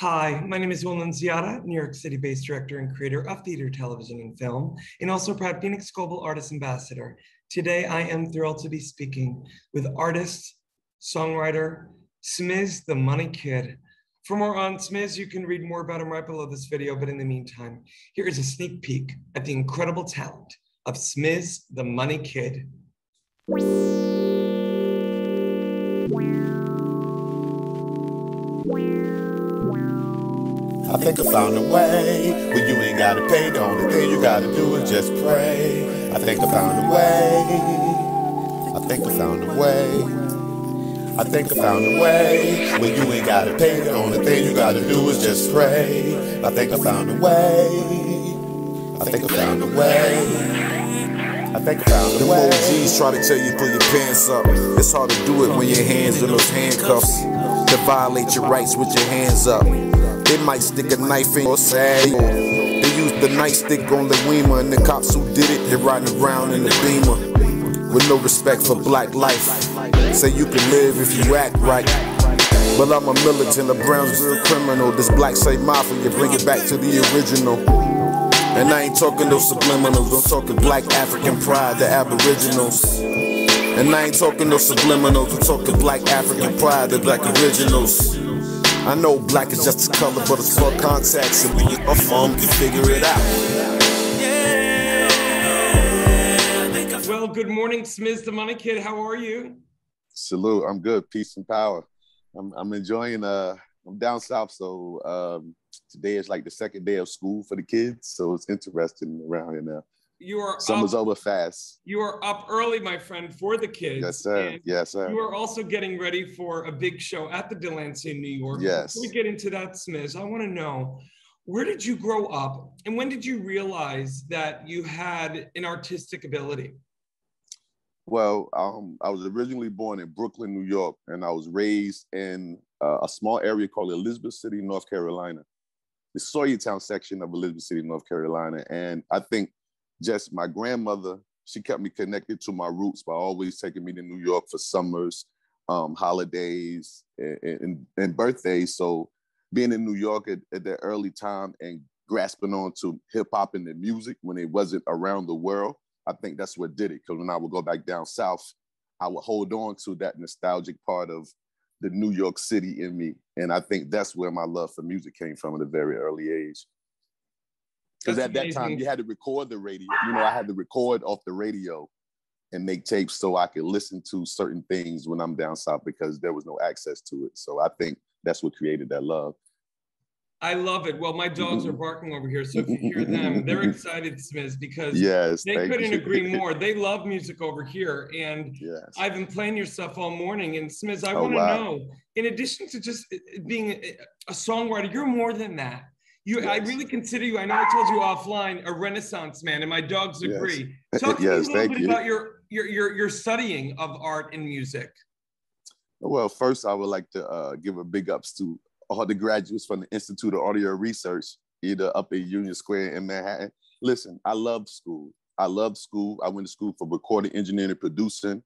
Hi, my name is Wilman Ziada, New York City-based director and creator of theater, television, and film, and also a proud Phoenix Global Artist Ambassador. Today, I am thrilled to be speaking with artist, songwriter, SMIZ the Moneykid. For more on SMIZ, you can read more about him right below this video, but in the meantime, here is a sneak peek at the incredible talent of SMIZ the Moneykid. I think I found a way where you ain't gotta pay. The only thing you gotta do is just pray. I think I found a way. I think I found a way. I think I found a way where you ain't gotta pay. The only thing you gotta do is just pray. I think I found a way. I think I found a way. I think I found a way. Them OGs try to tell you pull your pants up. It's hard to do it when your hands in those handcuffs. To violate your rights with your hands up. They might stick a knife in your side. They used the nightstick on the Weimer, and the cops who did it, they're riding around in the Beamer. With no respect for black life. Say you can live if you act right. But I'm a militant, a Brownsville criminal. This black say mafia, bring it back to the original. And I ain't talking those subliminals, I'm talking black African pride, the aboriginals. And I ain't talking those subliminals, I'm talking black African pride, the black originals. I know black is just a color, but it's for contacts, and when you're from, you figure it out. Well, good morning, SMIZ the Moneykid. How are you? Salute. I'm good. Peace and power. I'm enjoying. I'm down south, so today is like the second day of school for the kids, so it's interesting around here now. You are summer's over fast. You are up early, my friend, for the kids. Yes, sir. Yes, sir. You are also getting ready for a big show at the Delancey in New York. Yes. Before we get into that, SMIZ, I want to know, where did you grow up, and when did you realize that you had an artistic ability? Well, I was originally born in Brooklyn, New York, and I was raised in a small area called Elizabeth City, North Carolina, the Sawyertown section of Elizabeth City, North Carolina. And I think just my grandmother, she kept me connected to my roots by always taking me to New York for summers, holidays, and birthdays. So being in New York at that early time and grasping on to hip hop and the music when it wasn't around the world, I think that's what did it. Because when I would go back down south, I would hold on to that nostalgic part of the New York City in me. And I think that's where my love for music came from at a very early age. Because at that time, you had to record the radio. You know, I had to record off the radio and make tapes so I could listen to certain things when I'm down south because there was no access to it. So I think that's what created that love. I love it. Well, my dogs are barking over here, so if you hear them, they're excited, SMIZ, because they couldn't agree more. They love music over here, and I've been playing your stuff all morning. And SMIZ, I want to know, in addition to just being a songwriter, you're more than that. I really consider you, I know I told you offline, a Renaissance man, and my dogs agree. Talk to me a little bit about your studying of art and music. Well, first, I would like to give a big ups to all the graduates from the Institute of Audio Research, either up at Union Square in Manhattan. Listen, I loved school. I loved school. I went to school for recording, engineering, and producing.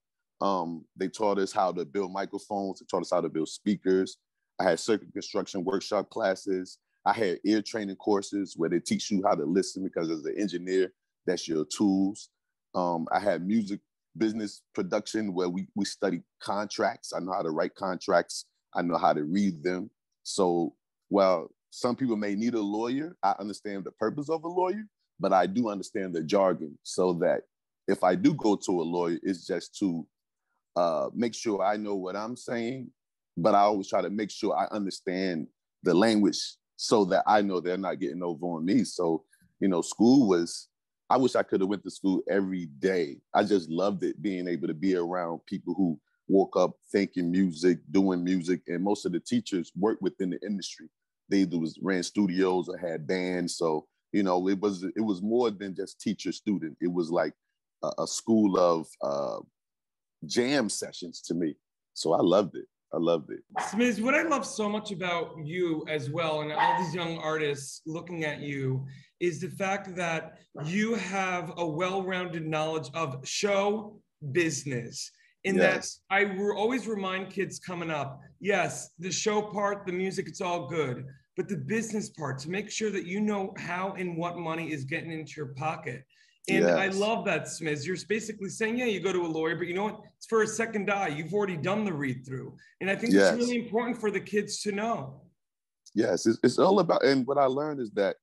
They taught us how to build microphones. They taught us how to build speakers. I had circuit construction workshop classes. I had ear training courses where they teach you how to listen because as an engineer, that's your tools. I had music business production where we studied contracts. I know how to write contracts. I know how to read them. So while some people may need a lawyer, I understand the purpose of a lawyer, but I do understand the jargon so that if I do go to a lawyer, it's just to make sure I know what I'm saying, but I always try to make sure I understand the language so that I know they're not getting over on me. So, you know, school was, I wish I could have went to school every day. I just loved it, being able to be around people who woke up thinking music, doing music, and most of the teachers worked within the industry. They either ran studios or had bands. So, you know, it was more than just teacher-student. It was like a school of jam sessions to me. So I loved it. I loved it. SMIZ, what I love so much about you as well, and all these young artists looking at you, is the fact that you have a well-rounded knowledge of show business. In that I always remind kids coming up, yes, the show part, the music, it's all good. but the business part, to make sure that you know how and what money is getting into your pocket. And I love that, SMIZ. You're basically saying, yeah, you go to a lawyer, but you know what? It's for a second eye. You've already done the read through. And I think it's really important for the kids to know. Yes, it's all about, and what I learned is that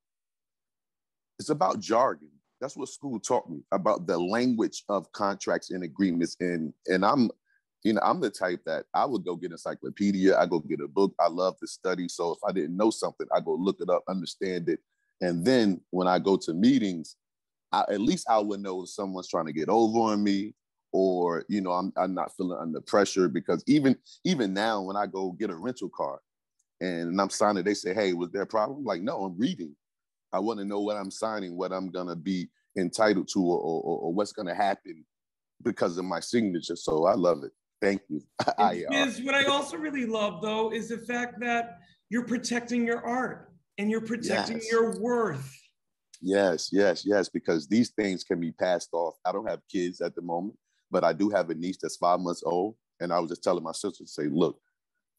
it's about jargon. That's what school taught me, about the language of contracts and agreements. And I'm the type that I would go get an encyclopedia. I go get a book. I love to study. So if I didn't know something, I go look it up, understand it. And then when I go to meetings, at least I would know if someone's trying to get over on me, or, you know, I'm not feeling under pressure. Because even now, when I go get a rental car and I'm signing, they say, hey, was there a problem? Like, no, I'm reading. I want to know what I'm signing, what I'm going to be entitled to, or what's going to happen because of my signature. So I love it. Thank you. What I also really love, though, is the fact that you're protecting your art and you're protecting your worth. Yes, because these things can be passed off. I don't have kids at the moment, but I do have a niece that's 5 months old. And I was just telling my sister to say, look,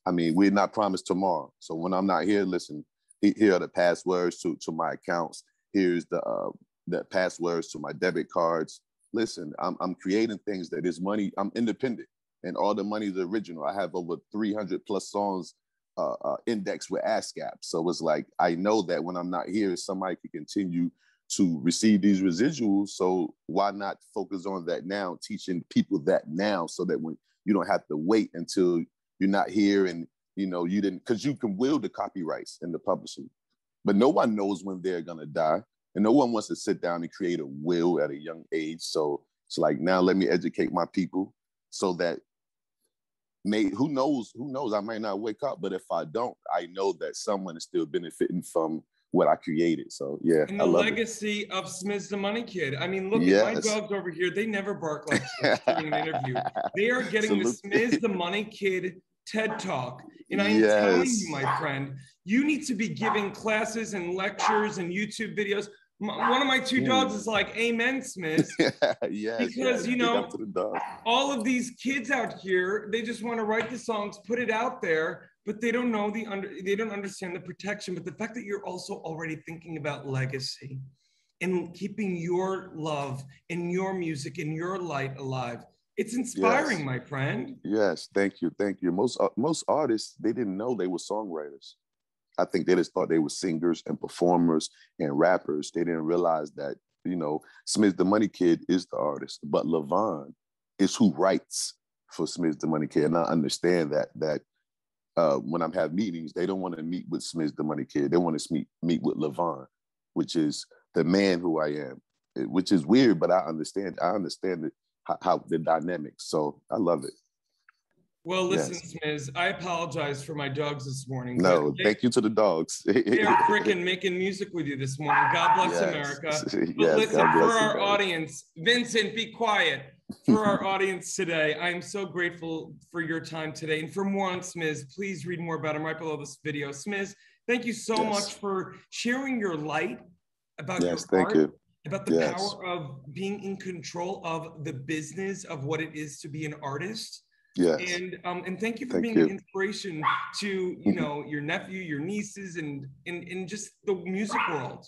I mean, we're not promised tomorrow. So when I'm not here, listen, here are the passwords to my accounts. Here's the passwords to my debit cards. Listen, I'm creating things that is money. I'm independent, and all the money is original. I have over 300 plus songs indexed with ASCAP. So it's like, I know that when I'm not here, somebody can continue to receive these residuals. So why not focus on that now, teaching people that now, so that when you don't have to wait until you're not here and, you know, you didn't, because you can will the copyrights and the publishing, but no one knows when they're going to die. And no one wants to sit down and create a will at a young age. So it's like, now let me educate my people so that who knows, I might not wake up, but if I don't, I know that someone is still benefiting from what I created. So yeah, and the legacy of SMIZ the MoneyKid. I mean, look at my dogs over here. They never bark like this during an interview. They are getting the SMIZ the MoneyKid TED Talk. And I am telling you, my friend, you need to be giving classes and lectures and YouTube videos. One of my two dogs is like, amen, SMIZ. Because, you know, all of these kids out here, they just want to write the songs, put it out there, but they don't know they don't understand the protection. But the fact that you're also already thinking about legacy and keeping your love and your music and your light alive, it's inspiring, my friend. Yes, thank you. Most artists, they didn't know they were songwriters. I think they just thought they were singers and performers and rappers. They didn't realize that, you know, SMIZ the MoneyKid is the artist, but LaVon is who writes for SMIZ the MoneyKid. And I understand that when I'm having meetings, they don't want to meet with SMIZ the MoneyKid. They want to meet with LaVon, which is the man who I am, which is weird, but I understand how the dynamics. So I love it. Well, listen, SMIZ, I apologize for my dogs this morning. No, thank you to the dogs. They are freaking making music with you this morning. God bless America. But listen, for our audience, Vincent, be quiet. For our audience today, I am so grateful for your time today. And for more on SMIZ, please read more about him right below this video. SMIZ, thank you so much for sharing your light about your art, about the power of being in control of the business of what it is to be an artist. And thank you for being an inspiration to, you know, your nephew, your nieces, and just the music world.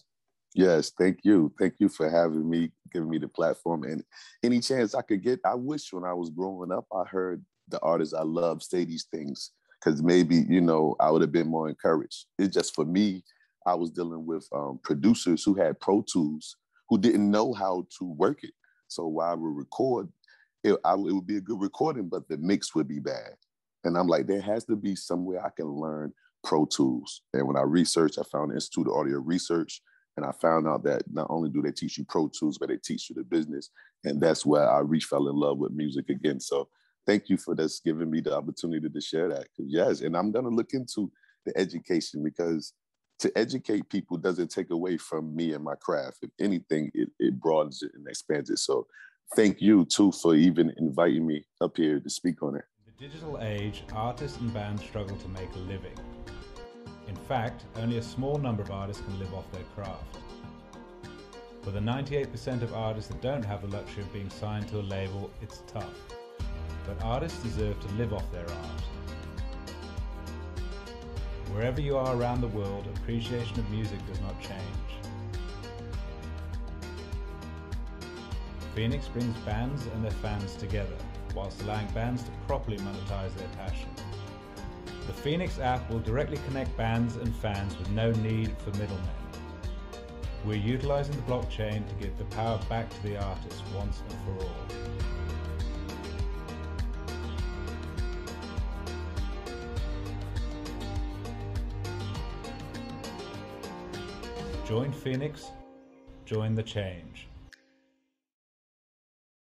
Yes, thank you. Thank you for having me, giving me the platform. And any chance I could get, I wish when I was growing up, I heard the artists I love say these things, because maybe, you know, I would have been more encouraged. It's just for me, I was dealing with producers who had Pro Tools who didn't know how to work it. So while I would record, it would be a good recording, but the mix would be bad. And I'm like, there has to be somewhere I can learn Pro Tools. And when I researched, I found the Institute of Audio Research, and I found out that not only do they teach you Pro Tools, but they teach you the business. And that's where I fell in love with music again. So thank you for this, giving me the opportunity to share that. Yes, and I'm gonna look into the education, because to educate people doesn't take away from me and my craft. If anything, it broadens it and expands it. So thank you too for even inviting me up here to speak on it. In the digital age, artists and bands struggle to make a living. In fact, only a small number of artists can live off their craft. For the 98% of artists that don't have the luxury of being signed to a label, it's tough. But artists deserve to live off their art. Wherever you are around the world, appreciation of music does not change. FENIX brings bands and their fans together, whilst allowing bands to properly monetize their passion. The FENIX app will directly connect bands and fans with no need for middlemen. We're utilizing the blockchain to give the power back to the artist once and for all. Join FENIX, join the change.